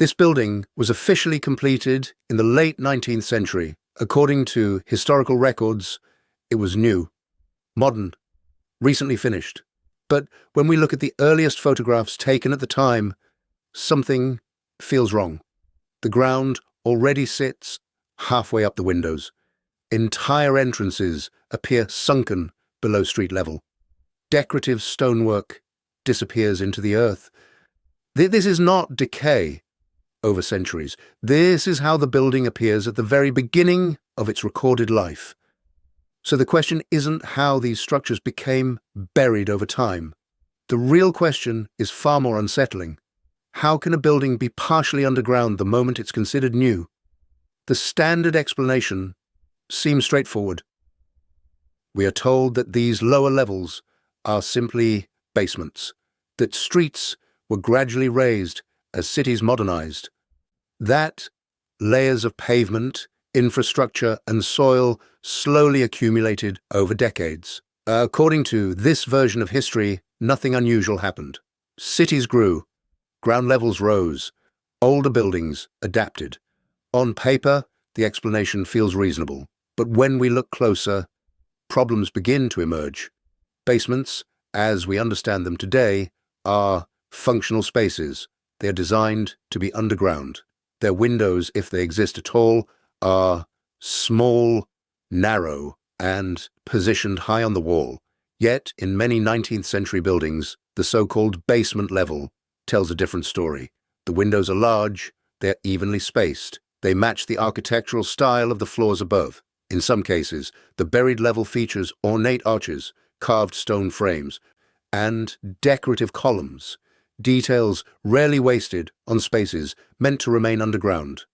This building was officially completed in the late 19th century. According to historical records, it was new, modern, recently finished. But when we look at the earliest photographs taken at the time, something feels wrong. The ground already sits halfway up the windows. Entire entrances appear sunken below street level. Decorative stonework disappears into the earth. This is not decay over centuries. This is how the building appears at the very beginning of its recorded life. So the question isn't how these structures became buried over time. The real question is far more unsettling. How can a building be partially underground the moment it's considered new? The standard explanation seems straightforward. We are told that these lower levels are simply basements, that streets were gradually raised as cities modernized, that layers of pavement, infrastructure, and soil slowly accumulated over decades. According to this version of history, nothing unusual happened. Cities grew, ground levels rose, older buildings adapted. On paper, the explanation feels reasonable, but when we look closer, problems begin to emerge. Basements, as we understand them today, are functional spaces. They are designed to be underground. Their windows, if they exist at all, are small, narrow, and positioned high on the wall. Yet, in many 19th century buildings, the so-called basement level tells a different story. The windows are large, they're evenly spaced. They match the architectural style of the floors above. In some cases, the buried level features ornate arches, carved stone frames, and decorative columns, details rarely wasted on spaces meant to remain underground.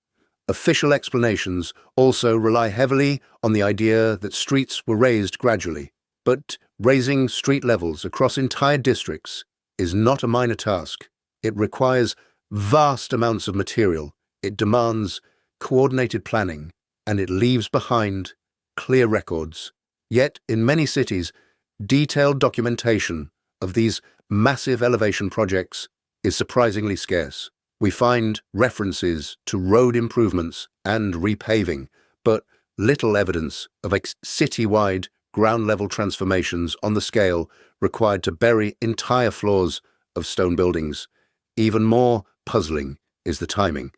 Official explanations also rely heavily on the idea that streets were raised gradually. But raising street levels across entire districts is not a minor task. It requires vast amounts of material. It demands coordinated planning, and it leaves behind clear records. Yet, in many cities, detailed documentation of these massive elevation projects is surprisingly scarce. We find references to road improvements and repaving, but little evidence of city-wide ground-level transformations on the scale required to bury entire floors of stone buildings. Even more puzzling is the timing.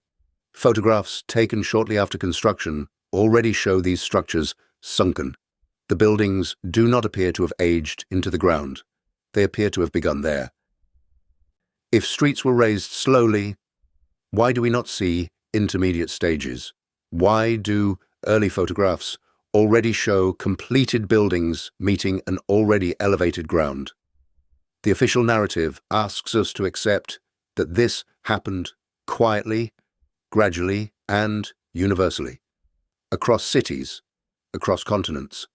Photographs taken shortly after construction already show these structures sunken. The buildings do not appear to have aged into the ground. They appear to have begun there. If streets were raised slowly, why do we not see intermediate stages? Why do early photographs already show completed buildings meeting an already elevated ground? The official narrative asks us to accept that this happened quietly, gradually, and universally, across cities, across continents,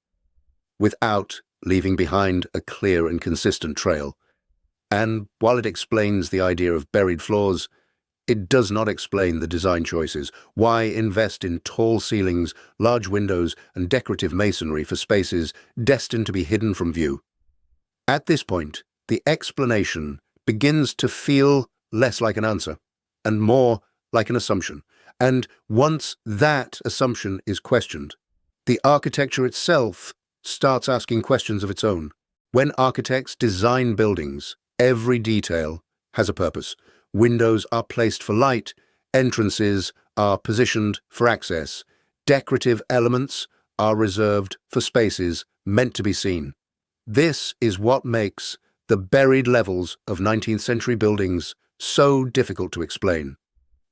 without leaving behind a clear and consistent trail. And while it explains the idea of buried floors, it does not explain the design choices. Why invest in tall ceilings, large windows, and decorative masonry for spaces destined to be hidden from view? At this point, the explanation begins to feel less like an answer and more like an assumption. And once that assumption is questioned, the architecture itself starts asking questions of its own. When architects design buildings, every detail has a purpose. Windows are placed for light, entrances are positioned for access, decorative elements are reserved for spaces meant to be seen. This is what makes the buried levels of 19th century buildings so difficult to explain.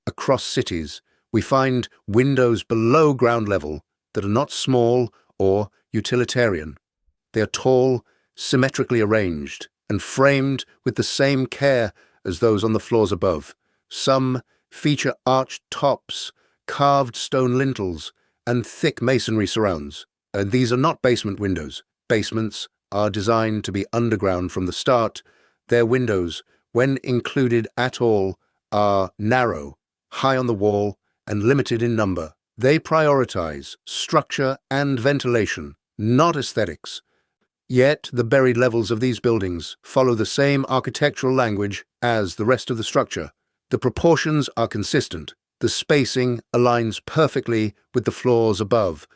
Across cities, we find windows below ground level that are not small or utilitarian. They are tall, symmetrically arranged, and framed with the same care as those on the floors above. Some feature arched tops, carved stone lintels, and thick masonry surrounds. And these are not basement windows. Basements are designed to be underground from the start. Their windows, when included at all, are narrow, high on the wall, and limited in number. They prioritize structure and ventilation, not aesthetics. Yet the buried levels of these buildings follow the same architectural language as the rest of the structure. The proportions are consistent. The spacing aligns perfectly with the floors above.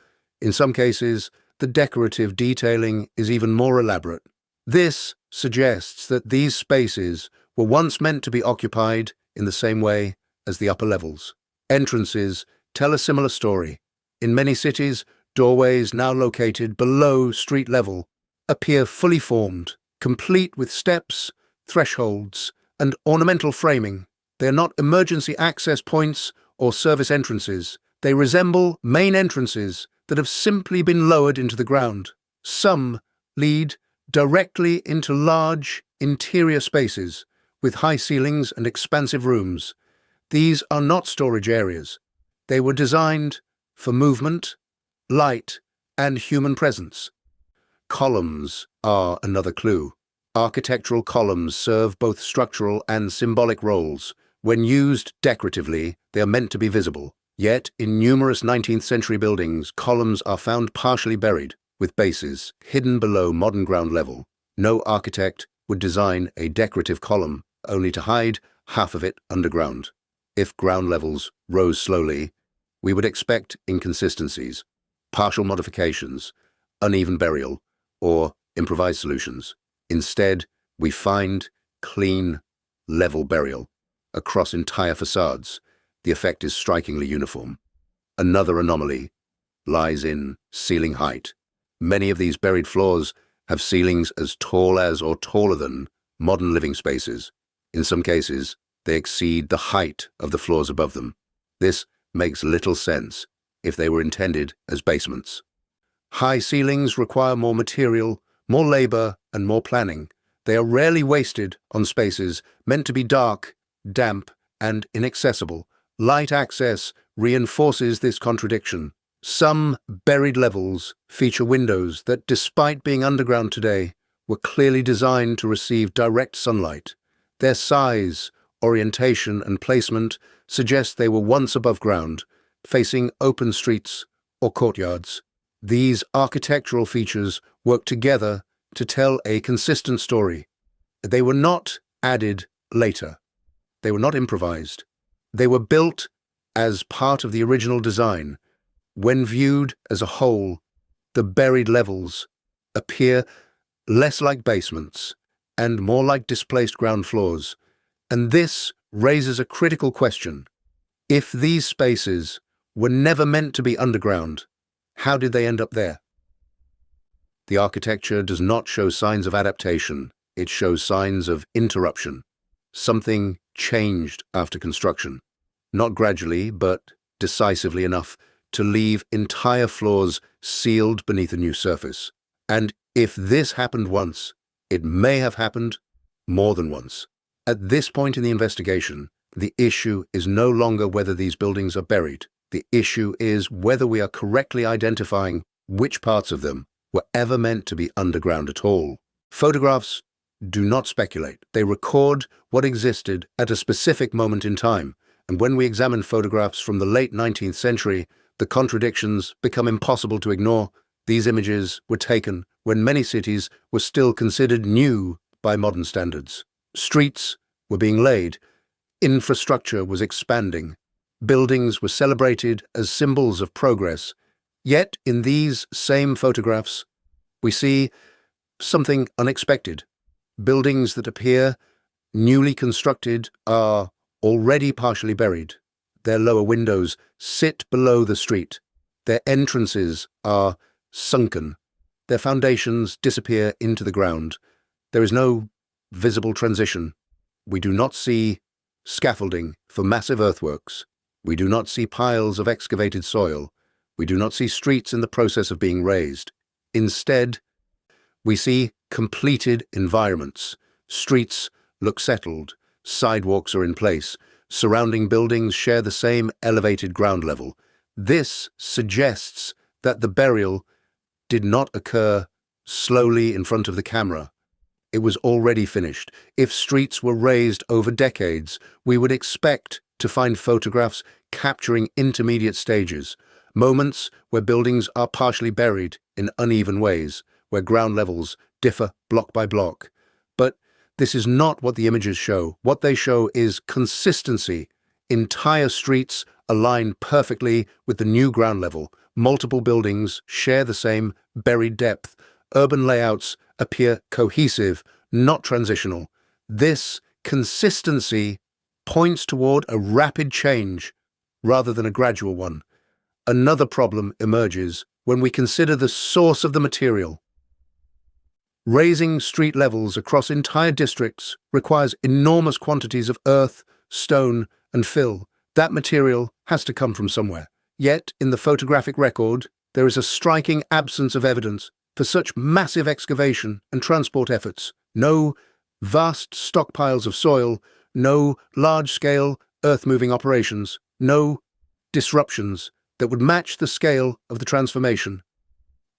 In some cases, the decorative detailing is even more elaborate. This suggests that these spaces were once meant to be occupied in the same way as the upper levels. Entrances tell a similar story. In many cities, doorways now located below street level appear fully formed, complete with steps, thresholds, and ornamental framing. They are not emergency access points or service entrances. They resemble main entrances that have simply been lowered into the ground. Some lead directly into large interior spaces with high ceilings and expansive rooms. These are not storage areas. They were designed for movement, light, and human presence. Columns are another clue. Architectural columns serve both structural and symbolic roles. When used decoratively, they are meant to be visible. Yet, in numerous 19th-century buildings, columns are found partially buried, with bases hidden below modern ground level. No architect would design a decorative column only to hide half of it underground. If ground levels rose slowly, we would expect inconsistencies, partial modifications, uneven burial, or improvised solutions. Instead, we find clean, level burial across entire facades. The effect is strikingly uniform. Another anomaly lies in ceiling height. Many of these buried floors have ceilings as tall as or taller than modern living spaces. In some cases, they exceed the height of the floors above them. This makes little sense if they were intended as basements. High ceilings require more material, more labor, and more planning. They are rarely wasted on spaces meant to be dark, damp, and inaccessible. Light access reinforces this contradiction. Some buried levels feature windows that, despite being underground today, were clearly designed to receive direct sunlight. Their size, orientation, and placement suggest they were once above ground, facing open streets or courtyards. These architectural features work together to tell a consistent story. They were not added later. They were not improvised. They were built as part of the original design. When viewed as a whole, the buried levels appear less like basements and more like displaced ground floors. And this raises a critical question. If these spaces were never meant to be underground, how did they end up there? The architecture does not show signs of adaptation. It shows signs of interruption. Something changed after construction. Not gradually, but decisively enough to leave entire floors sealed beneath a new surface. And if this happened once, it may have happened more than once. At this point in the investigation, the issue is no longer whether these buildings are buried. The issue is whether we are correctly identifying which parts of them were ever meant to be underground at all. Photographs do not speculate. They record what existed at a specific moment in time. And when we examine photographs from the late 19th century, the contradictions become impossible to ignore. These images were taken when many cities were still considered new by modern standards. Streets were being laid. Infrastructure was expanding. Buildings were celebrated as symbols of progress. Yet, in these same photographs, we see something unexpected. Buildings that appear newly constructed are already partially buried. Their lower windows sit below the street. Their entrances are sunken. Their foundations disappear into the ground. There is no visible transition. We do not see scaffolding for massive earthworks. We do not see piles of excavated soil. We do not see streets in the process of being raised. Instead, we see completed environments. Streets look settled. Sidewalks are in place. Surrounding buildings share the same elevated ground level. This suggests that the burial did not occur slowly in front of the camera. It was already finished. If streets were raised over decades, we would expect to find photographs capturing intermediate stages, moments where buildings are partially buried in uneven ways, where ground levels differ block by block. But This is not what the images show. What they show is consistency. Entire streets align perfectly with the new ground level. Multiple buildings share the same buried depth. Urban layouts appear cohesive, not transitional. This consistency points toward a rapid change rather than a gradual one. Another problem emerges when we consider the source of the material. Raising street levels across entire districts requires enormous quantities of earth, stone, and fill. That material has to come from somewhere. Yet, in the photographic record, there is a striking absence of evidence for such massive excavation and transport efforts. No vast stockpiles of soil, no large-scale earth-moving operations, no disruptions that would match the scale of the transformation.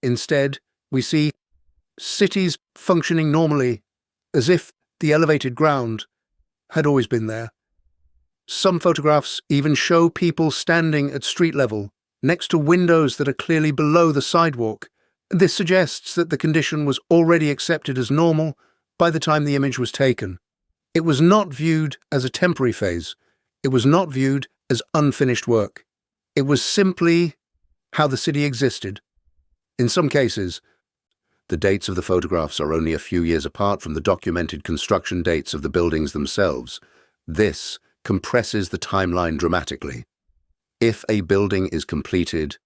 Instead, we see cities functioning normally, as if the elevated ground had always been there. Some photographs even show people standing at street level, next to windows that are clearly below the sidewalk. This suggests that the condition was already accepted as normal by the time the image was taken. It was not viewed as a temporary phase. It was not viewed as unfinished work. It was simply how the city existed. In some cases, the dates of the photographs are only a few years apart from the documented construction dates of the buildings themselves. This compresses the timeline dramatically. If a building is completed,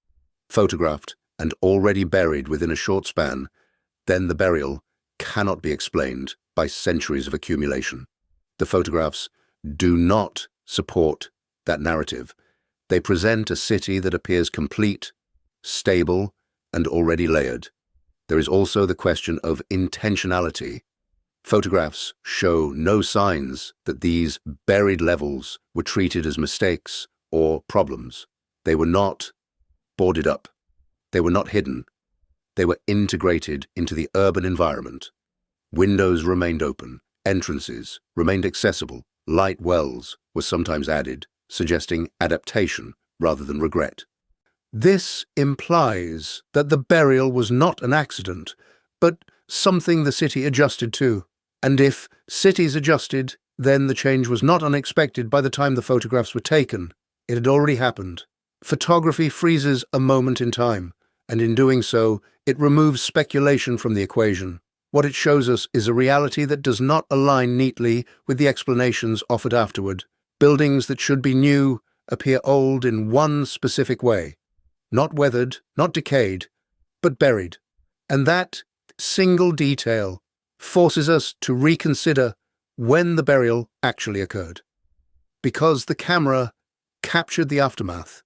photographed, and already buried within a short span, then the burial cannot be explained by centuries of accumulation. The photographs do not support that narrative. They present a city that appears complete, stable, and already layered. There is also the question of intentionality. Photographs show no signs that these buried levels were treated as mistakes or problems. They were not boarded up. They were not hidden. They were integrated into the urban environment. Windows remained open. Entrances remained accessible. Light wells were sometimes added, suggesting adaptation rather than regret. This implies that the burial was not an accident, but something the city adjusted to. And if cities adjusted, then the change was not unexpected by the time the photographs were taken. It had already happened. Photography freezes a moment in time, and in doing so, it removes speculation from the equation. What it shows us is a reality that does not align neatly with the explanations offered afterward. Buildings that should be new appear old in one specific way. Not weathered, not decayed, but buried. And that single detail forces us to reconsider when the burial actually occurred. Because the camera captured the aftermath,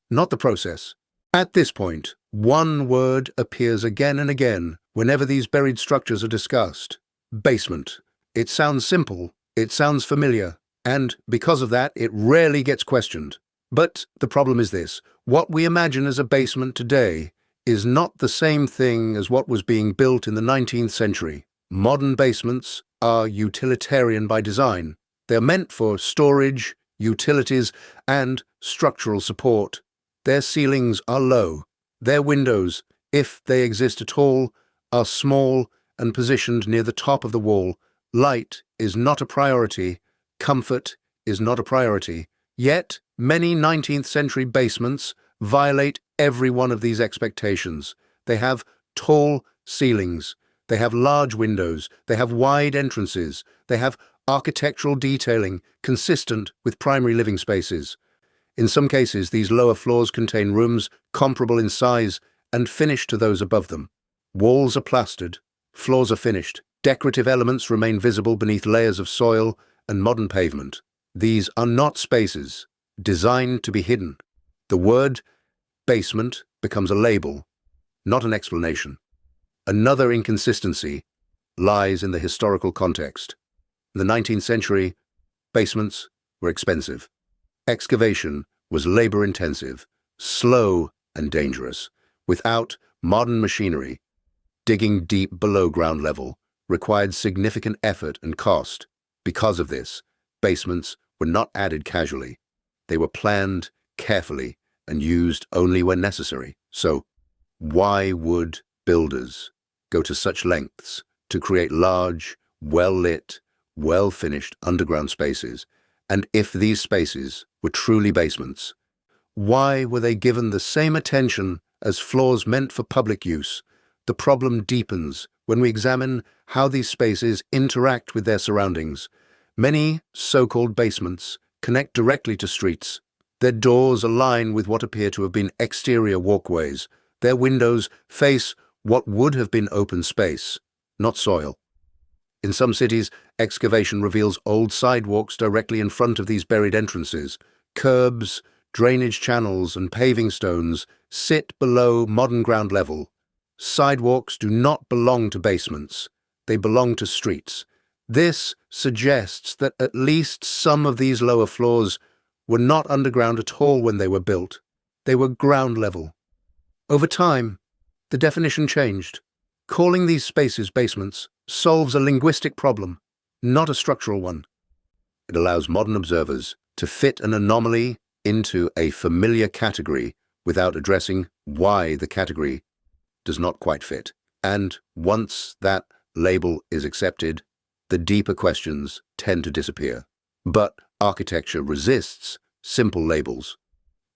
not the process. At this point, one word appears again and again whenever these buried structures are discussed: basement. It sounds simple, it sounds familiar, and because of that, it rarely gets questioned. But the problem is this: what we imagine as a basement today is not the same thing as what was being built in the 19th century. Modern basements are utilitarian by design. They're meant for storage, utilities, and structural support. Their ceilings are low. Their windows, if they exist at all, are small and positioned near the top of the wall. Light is not a priority. Comfort is not a priority. Yet, many 19th century basements violate every one of these expectations. They have tall ceilings. They have large windows. They have wide entrances. They have architectural detailing consistent with primary living spaces. In some cases, these lower floors contain rooms comparable in size and finish to those above them. Walls are plastered. Floors are finished. Decorative elements remain visible beneath layers of soil and modern pavement. These are not spaces designed to be hidden. The word basement becomes a label, not an explanation. Another inconsistency lies in the historical context. In the 19th century, basements were expensive. Excavation was labor-intensive, slow and dangerous. Without modern machinery, digging deep below ground level required significant effort and cost. Because of this, basements were not added casually. They were planned carefully and used only when necessary. So, why would builders go to such lengths to create large, well-lit, well-finished underground spaces, and if these spaces were truly basements, why were they given the same attention as floors meant for public use? The problem deepens when we examine how these spaces interact with their surroundings. Many so-called basements connect directly to streets. Their doors align with what appear to have been exterior walkways. Their windows face what would have been open space, not soil. In some cities, excavation reveals old sidewalks directly in front of these buried entrances. Curbs, drainage channels, and paving stones sit below modern ground level. Sidewalks do not belong to basements. They belong to streets. This suggests that at least some of these lower floors were not underground at all when they were built. They were ground level. Over time, the definition changed. Calling these spaces basements solves a linguistic problem, not a structural one. It allows modern observers to fit an anomaly into a familiar category without addressing why the category does not quite fit. And once that label is accepted, the deeper questions tend to disappear. But architecture resists simple labels.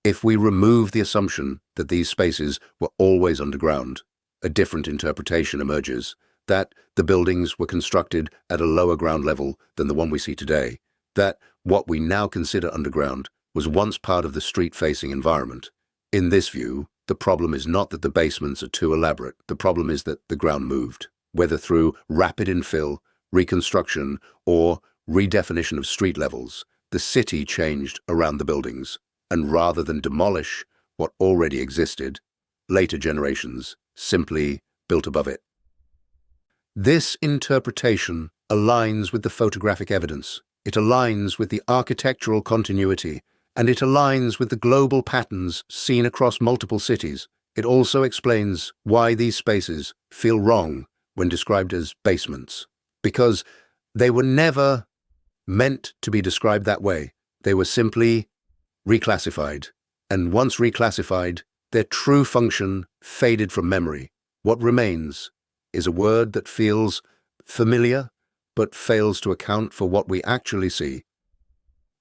If we remove the assumption that these spaces were always underground, a different interpretation emerges, that the buildings were constructed at a lower ground level than the one we see today, that what we now consider underground was once part of the street-facing environment. In this view, the problem is not that the basements are too elaborate. The problem is that the ground moved, whether through rapid infill, reconstruction, or redefinition of street levels. The city changed around the buildings, and rather than demolish what already existed, later generations simply built above it. This interpretation aligns with the photographic evidence. It aligns with the architectural continuity, and it aligns with the global patterns seen across multiple cities. It also explains why these spaces feel wrong when described as basements, because they were never meant to be described that way. They were simply reclassified, and once reclassified, their true function faded from memory. What remains is a word that feels familiar, but fails to account for what we actually see.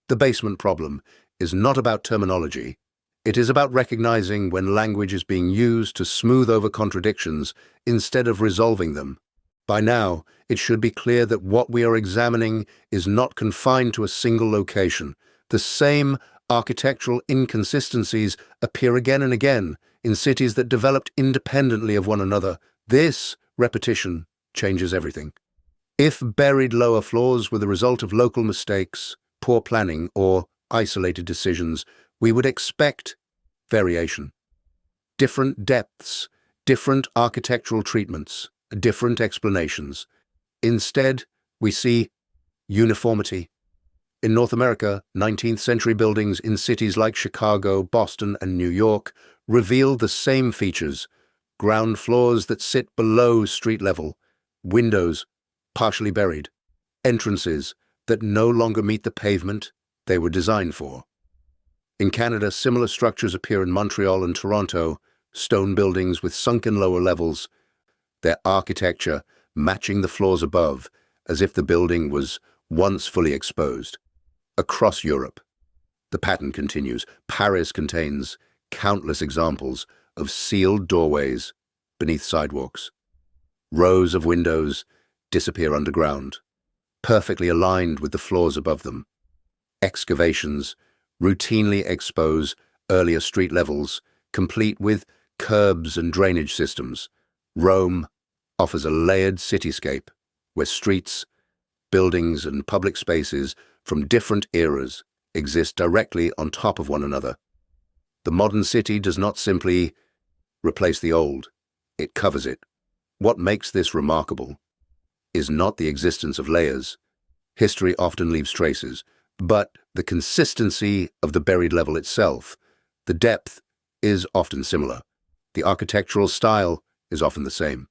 The basement problem is not about terminology. It is about recognizing when language is being used to smooth over contradictions instead of resolving them. By now, it should be clear that what we are examining is not confined to a single location. The same architectural inconsistencies appear again and again in cities that developed independently of one another. This repetition changes everything. If buried lower floors were the result of local mistakes, poor planning, or isolated decisions, we would expect variation. Different depths, different architectural treatments, different explanations. Instead, we see uniformity. In North America, 19th-century buildings in cities like Chicago, Boston, and New York reveal the same features: ground floors that sit below street level, windows partially buried, entrances that no longer meet the pavement they were designed for. In Canada, similar structures appear in Montreal and Toronto, stone buildings with sunken lower levels, their architecture matching the floors above, as if the building was once fully exposed. Across Europe, the pattern continues. Paris contains countless examples of sealed doorways beneath sidewalks. Rows of windows disappear underground, perfectly aligned with the floors above them. Excavations routinely expose earlier street levels, complete with curbs and drainage systems. Rome offers a layered cityscape where streets, buildings, and public spaces from different eras exist directly on top of one another. The modern city does not simply replace the old, it covers it. What makes this remarkable is not the existence of layers. History often leaves traces, but the consistency of the buried level itself. The depth is often similar. The architectural style is often the same.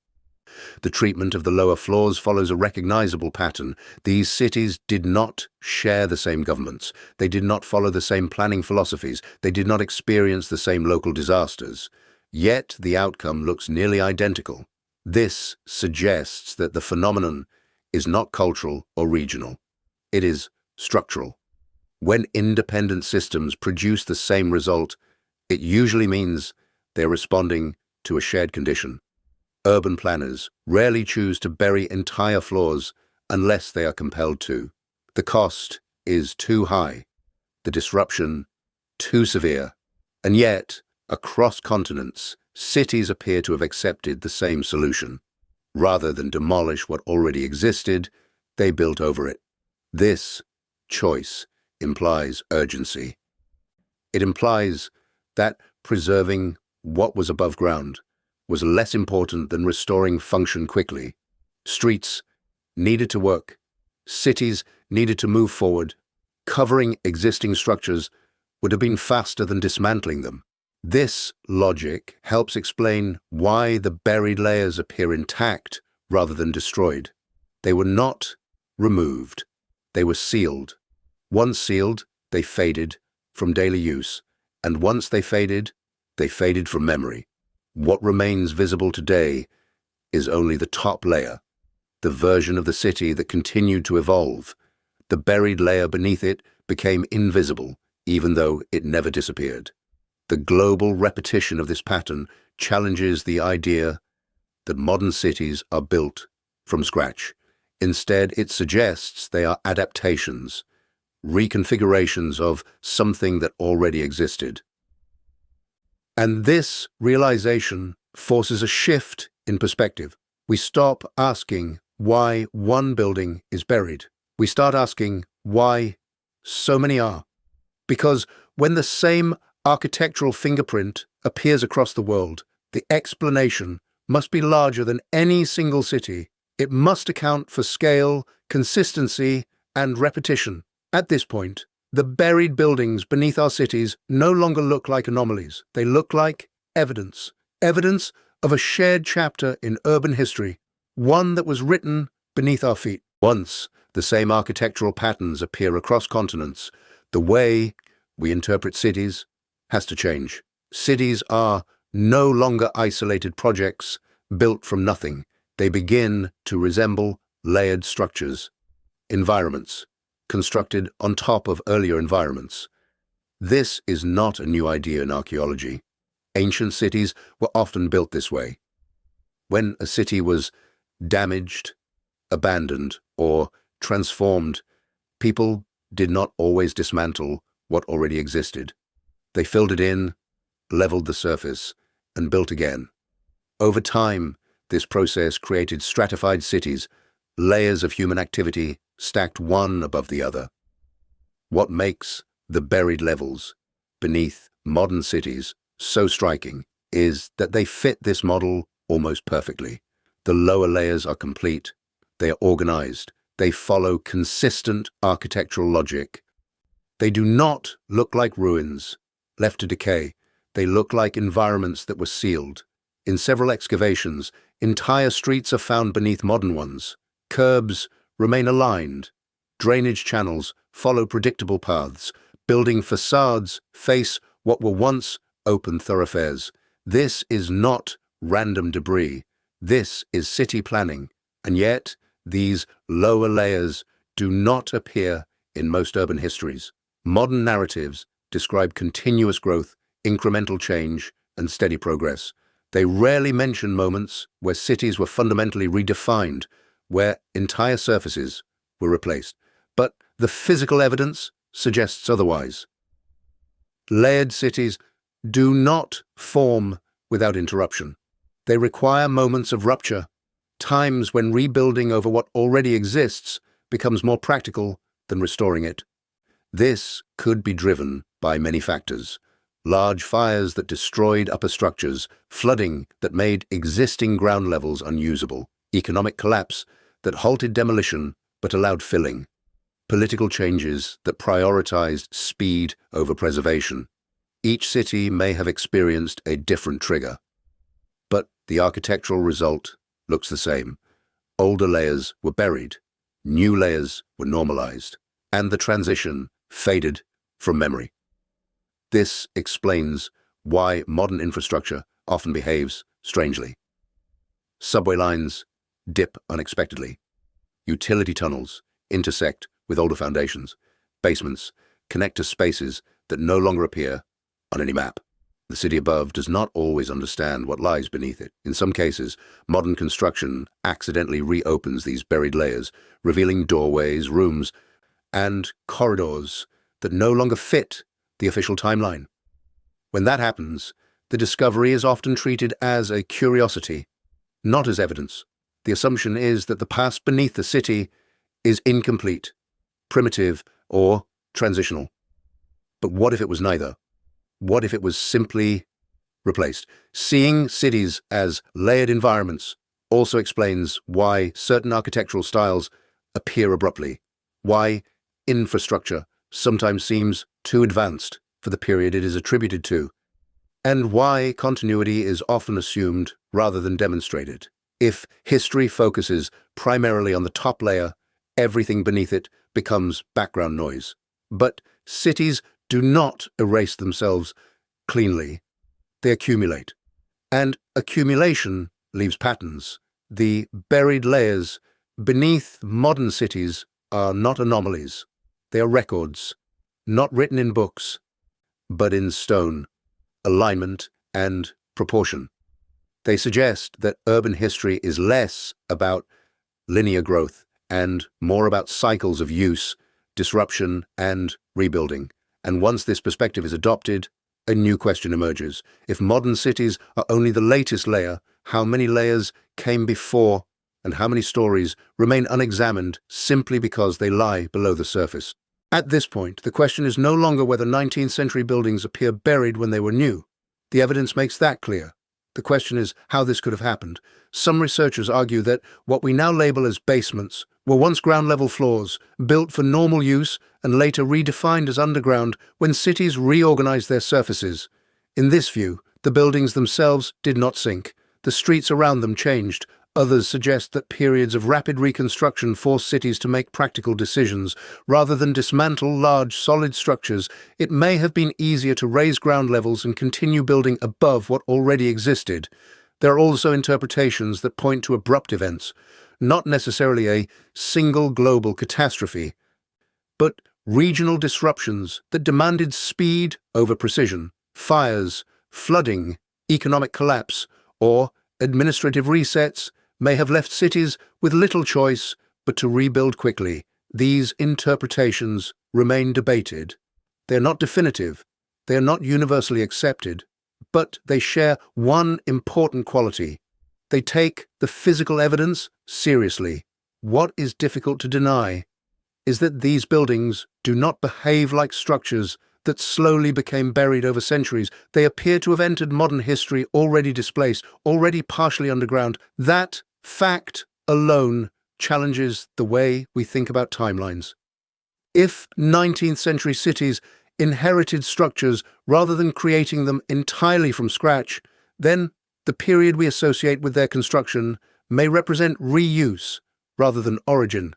The treatment of the lower floors follows a recognizable pattern. These cities did not share the same governments. They did not follow the same planning philosophies. They did not experience the same local disasters. Yet the outcome looks nearly identical. This suggests that the phenomenon is not cultural or regional. It is structural. When independent systems produce the same result, it usually means they're responding to a shared condition. Urban planners rarely choose to bury entire floors unless they are compelled to. The cost is too high, the disruption too severe, and yet, across continents, cities appear to have accepted the same solution. Rather than demolish what already existed, they built over it. This choice implies urgency. It implies that preserving what was above ground was less important than restoring function quickly. Streets needed to work. Cities needed to move forward. Covering existing structures would have been faster than dismantling them. This logic helps explain why the buried layers appear intact rather than destroyed. They were not removed. They were sealed. Once sealed, they faded from daily use, and once they faded from memory. What remains visible today is only the top layer, the version of the city that continued to evolve. The buried layer beneath it became invisible, even though it never disappeared. The global repetition of this pattern challenges the idea that modern cities are built from scratch. Instead, it suggests they are adaptations, reconfigurations of something that already existed. And this realization forces a shift in perspective. We stop asking why one building is buried. We start asking why so many are. Because when the same architectural fingerprint appears across the world, the explanation must be larger than any single city. It must account for scale, consistency, and repetition. At this point, the buried buildings beneath our cities no longer look like anomalies. They look like evidence. Evidence of a shared chapter in urban history, one that was written beneath our feet. Once the same architectural patterns appear across continents, the way we interpret cities has to change. Cities are no longer isolated projects built from nothing. They begin to resemble layered structures, environments, constructed on top of earlier environments. This is not a new idea in archaeology. Ancient cities were often built this way. When a city was damaged, abandoned, or transformed, people did not always dismantle what already existed. They filled it in, leveled the surface, and built again. Over time, this process created stratified cities, layers of human activity stacked one above the other. What makes the buried levels beneath modern cities so striking is that they fit this model almost perfectly. The lower layers are complete, they are organized, they follow consistent architectural logic. They do not look like ruins left to decay. They look like environments that were sealed. In several excavations, entire streets are found beneath modern ones. Curbs remain aligned. Drainage channels follow predictable paths. Building facades face what were once open thoroughfares. This is not random debris. This is city planning. And yet, these lower layers do not appear in most urban histories. Modern narratives describe continuous growth, incremental change, and steady progress. They rarely mention moments where cities were fundamentally redefined, where entire surfaces were replaced. But the physical evidence suggests otherwise. Layered cities do not form without interruption. They require moments of rupture, times when rebuilding over what already exists becomes more practical than restoring it. This could be driven by many factors. Large fires that destroyed upper structures, flooding that made existing ground levels unusable, economic collapse that halted demolition but allowed filling, political changes that prioritized speed over preservation. Each city may have experienced a different trigger, but the architectural result looks the same. Older layers were buried, new layers were normalized, and the transition faded from memory. This explains why modern infrastructure often behaves strangely. Subway lines dip unexpectedly. Utility tunnels intersect with older foundations. Basements connect to spaces that no longer appear on any map. The city above does not always understand what lies beneath it. In some cases, modern construction accidentally reopens these buried layers, revealing doorways, rooms, and corridors that no longer fit the official timeline. When that happens, the discovery is often treated as a curiosity, not as evidence. The assumption is that the past beneath the city is incomplete, primitive, or transitional. But what if it was neither? What if it was simply replaced? Seeing cities as layered environments also explains why certain architectural styles appear abruptly, why infrastructure sometimes seems too advanced for the period it is attributed to, and why continuity is often assumed rather than demonstrated. If history focuses primarily on the top layer, everything beneath it becomes background noise. But cities do not erase themselves cleanly. They accumulate. And accumulation leaves patterns. The buried layers beneath modern cities are not anomalies. They are records, not written in books, but in stone, alignment, and proportion. They suggest that urban history is less about linear growth and more about cycles of use, disruption, and rebuilding. And once this perspective is adopted, a new question emerges. If modern cities are only the latest layer, how many layers came before, and how many stories remain unexamined simply because they lie below the surface? At this point, the question is no longer whether 19th century buildings appear buried when they were new. The evidence makes that clear. The question is how this could have happened. Some researchers argue that what we now label as basements were once ground-level floors, built for normal use and later redefined as underground when cities reorganized their surfaces. In this view, the buildings themselves did not sink. The streets around them changed. Others suggest that periods of rapid reconstruction forced cities to make practical decisions. Rather than dismantle large, solid structures, it may have been easier to raise ground levels and continue building above what already existed. There are also interpretations that point to abrupt events, not necessarily a single global catastrophe, but regional disruptions that demanded speed over precision. Fires, flooding, economic collapse, or administrative resets may have left cities with little choice but to rebuild quickly. These interpretations remain debated. They are not definitive, they are not universally accepted, but they share one important quality. They take the physical evidence seriously. What is difficult to deny is that these buildings do not behave like structures that slowly became buried over centuries. They appear to have entered modern history already displaced, already partially underground. That fact alone challenges the way we think about timelines. If 19th century cities inherited structures rather than creating them entirely from scratch, then the period we associate with their construction may represent reuse rather than origin.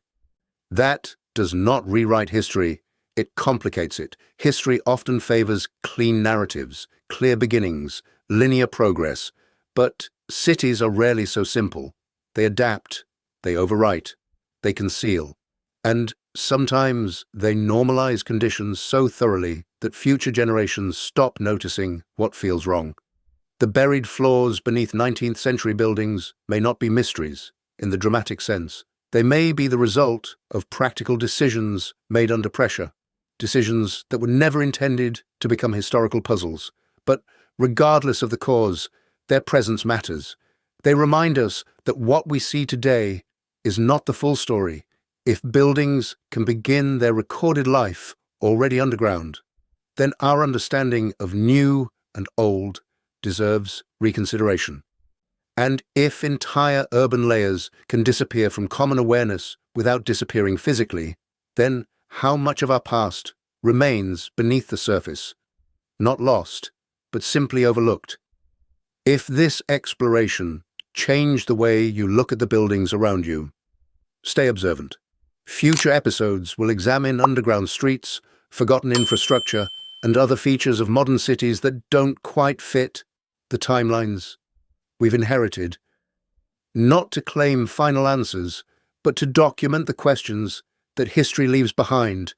That does not rewrite history, it complicates it. History often favors clean narratives, clear beginnings, linear progress, but cities are rarely so simple. They adapt, they overwrite, they conceal, and sometimes they normalize conditions so thoroughly that future generations stop noticing what feels wrong. The buried floors beneath 19th century buildings may not be mysteries in the dramatic sense. They may be the result of practical decisions made under pressure, decisions that were never intended to become historical puzzles. But regardless of the cause, their presence matters. They remind us that what we see today is not the full story. If buildings can begin their recorded life already underground, then our understanding of new and old deserves reconsideration. And if entire urban layers can disappear from common awareness without disappearing physically, then how much of our past remains beneath the surface, not lost, but simply overlooked? If this exploration changed the way you look at the buildings around you, stay observant. Future episodes will examine underground streets, forgotten infrastructure, and other features of modern cities that don't quite fit the timelines we've inherited. Not to claim final answers, but to document the questions that history leaves behind